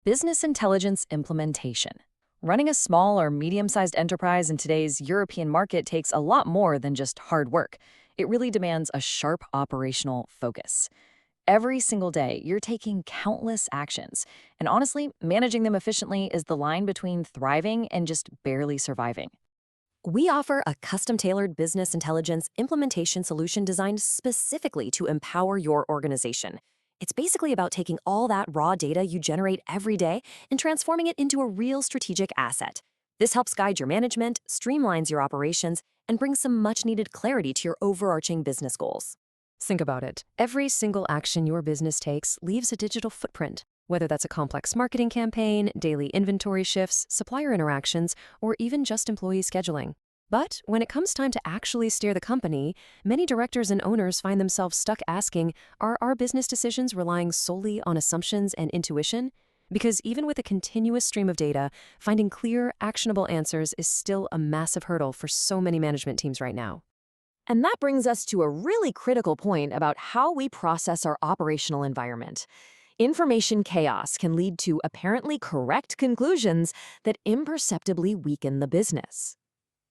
Business intelligence implementation. Running a small or medium-sized enterprise in today's European market takes a lot more than just hard work. It really demands a sharp operational focus. Every single day, you're taking countless actions, and honestly, managing them efficiently is the line between thriving and just barely surviving. We offer a custom-tailored business intelligence implementation solution designed specifically to empower your organization. It's basically about taking all that raw data you generate every day and transforming it into a real strategic asset. This helps guide your management, streamlines your operations, and brings some much-needed clarity to your overarching business goals. Think about it. Every single action your business takes leaves a digital footprint, whether that's a complex marketing campaign, daily inventory shifts, supplier interactions, or even just employee scheduling. But when it comes time to actually steer the company, many directors and owners find themselves stuck asking, are our business decisions relying solely on assumptions and intuition? Because even with a continuous stream of data, finding clear, actionable answers is still a massive hurdle for so many management teams right now. And that brings us to a really critical point about how we process our operational environment. Information chaos can lead to apparently correct conclusions that imperceptibly weaken the business.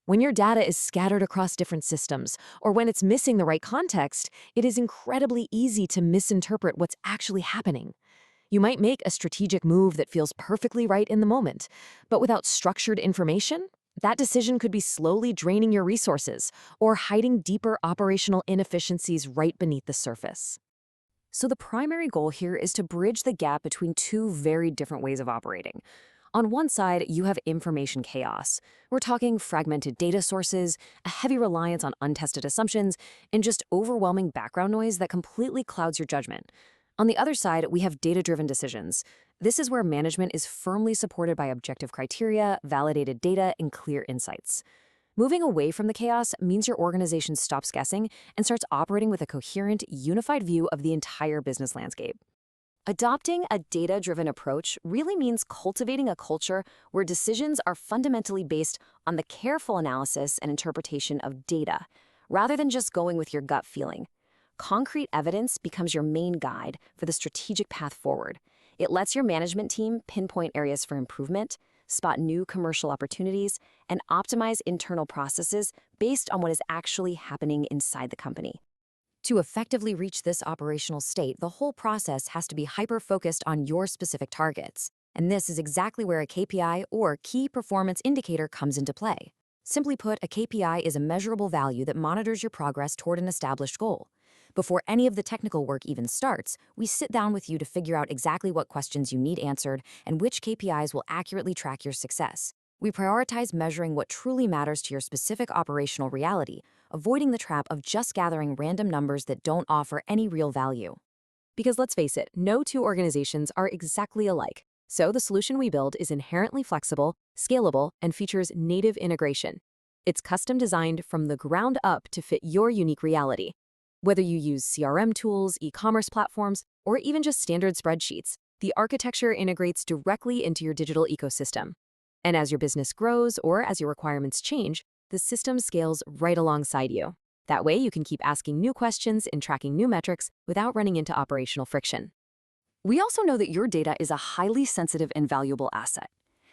When your data is scattered across different systems, or when it's missing the right context, it is incredibly easy to misinterpret what's actually happening. You might make a strategic move that feels perfectly right in the moment, but without structured information, that decision could be slowly draining your resources or hiding deeper operational inefficiencies right beneath the surface. So the primary goal here is to bridge the gap between two very different ways of operating. On one side, you have information chaos. We're talking fragmented data sources, a heavy reliance on untested assumptions, and just overwhelming background noise that completely clouds your judgment. On the other side, we have data-driven decisions. This is where management is firmly supported by objective criteria, validated data, and clear insights. Moving away from the chaos means your organization stops guessing and starts operating with a coherent, unified view of the entire business landscape. Adopting a data-driven approach really means cultivating a culture where decisions are fundamentally based on the careful analysis and interpretation of data, rather than just going with your gut feeling. Concrete evidence becomes your main guide for the strategic path forward. It lets your management team pinpoint areas for improvement, spot new commercial opportunities, and optimize internal processes based on what is actually happening inside the company. To effectively reach this operational state, the whole process has to be hyper-focused on your specific targets. And this is exactly where a KPI or key performance indicator comes into play. Simply put, a KPI is a measurable value that monitors your progress toward an established goal. Before any of the technical work even starts, we sit down with you to figure out exactly what questions you need answered and which KPIs will accurately track your success. We prioritize measuring what truly matters to your specific operational reality, avoiding the trap of just gathering random numbers that don't offer any real value. Because let's face it, no two organizations are exactly alike. So the solution we build is inherently flexible, scalable, and features native integration. It's custom designed from the ground up to fit your unique reality. Whether you use CRM tools, e-commerce platforms, or even just standard spreadsheets, the architecture integrates directly into your digital ecosystem. And as your business grows or as your requirements change, the system scales right alongside you. That way, you can keep asking new questions and tracking new metrics without running into operational friction. We also know that your data is a highly sensitive and valuable asset.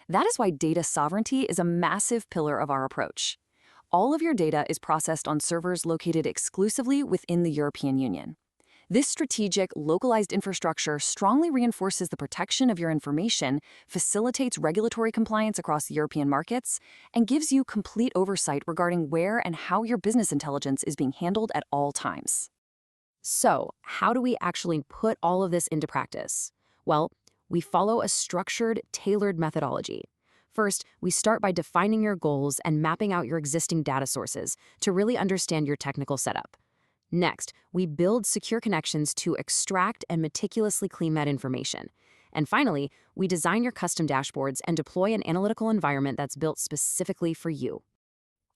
That is why data sovereignty is a massive pillar of our approach. All of your data is processed on servers located exclusively within the European Union. This strategic, localized infrastructure strongly reinforces the protection of your information, facilitates regulatory compliance across European markets, and gives you complete oversight regarding where and how your business intelligence is being handled at all times. So, how do we actually put all of this into practice? Well, we follow a structured, tailored methodology. First, we start by defining your goals and mapping out your existing data sources to really understand your technical setup. Next, we build secure connections to extract and meticulously clean that information. And finally, we design your custom dashboards and deploy an analytical environment that's built specifically for you.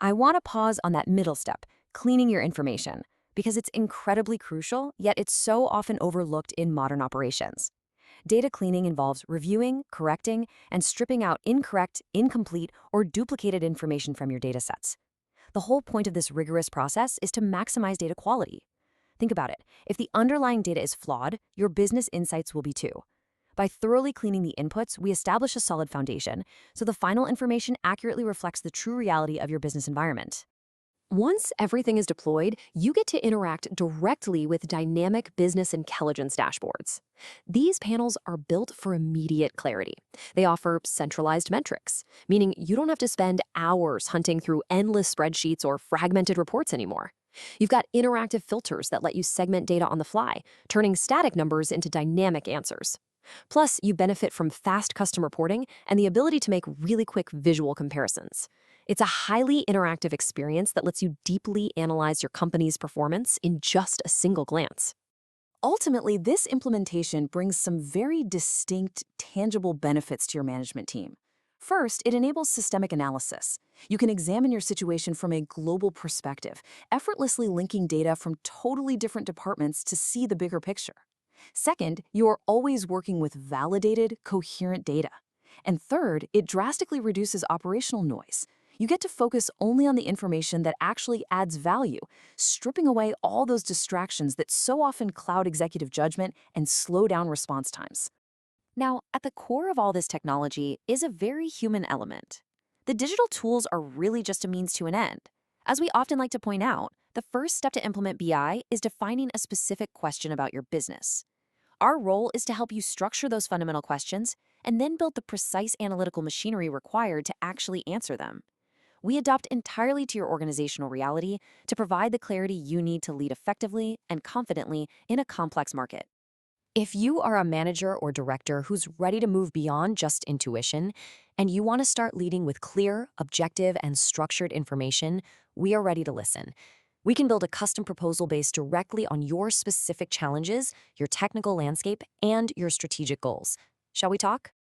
I want to pause on that middle step, cleaning your information, because it's incredibly crucial, yet it's so often overlooked in modern operations. Data cleaning involves reviewing, correcting, and stripping out incorrect, incomplete, or duplicated information from your datasets. The whole point of this rigorous process is to maximize data quality. Think about it. If the underlying data is flawed, your business insights will be too. By thoroughly cleaning the inputs, we establish a solid foundation, so the final information accurately reflects the true reality of your business environment. Once everything is deployed, you get to interact directly with dynamic business intelligence dashboards. These panels are built for immediate clarity. They offer centralized metrics, meaning you don't have to spend hours hunting through endless spreadsheets or fragmented reports anymore. You've got interactive filters that let you segment data on the fly, turning static numbers into dynamic answers. Plus, you benefit from fast custom reporting and the ability to make really quick visual comparisons. It's a highly interactive experience that lets you deeply analyze your company's performance in just a single glance. Ultimately, this implementation brings some very distinct, tangible benefits to your management team. First, it enables systemic analysis. You can examine your situation from a global perspective, effortlessly linking data from totally different departments to see the bigger picture. Second, you are always working with validated, coherent data. And third, it drastically reduces operational noise. You get to focus only on the information that actually adds value, stripping away all those distractions that so often cloud executive judgment and slow down response times. Now, at the core of all this technology is a very human element. The digital tools are really just a means to an end. As we often like to point out, the first step to implement BI is defining a specific question about your business. Our role is to help you structure those fundamental questions and then build the precise analytical machinery required to actually answer them. We adapt entirely to your organizational reality to provide the clarity you need to lead effectively and confidently in a complex market. If you are a manager or director who's ready to move beyond just intuition and you want to start leading with clear, objective, and structured information, we are ready to listen. We can build a custom proposal based directly on your specific challenges, your technical landscape, and your strategic goals. Shall we talk?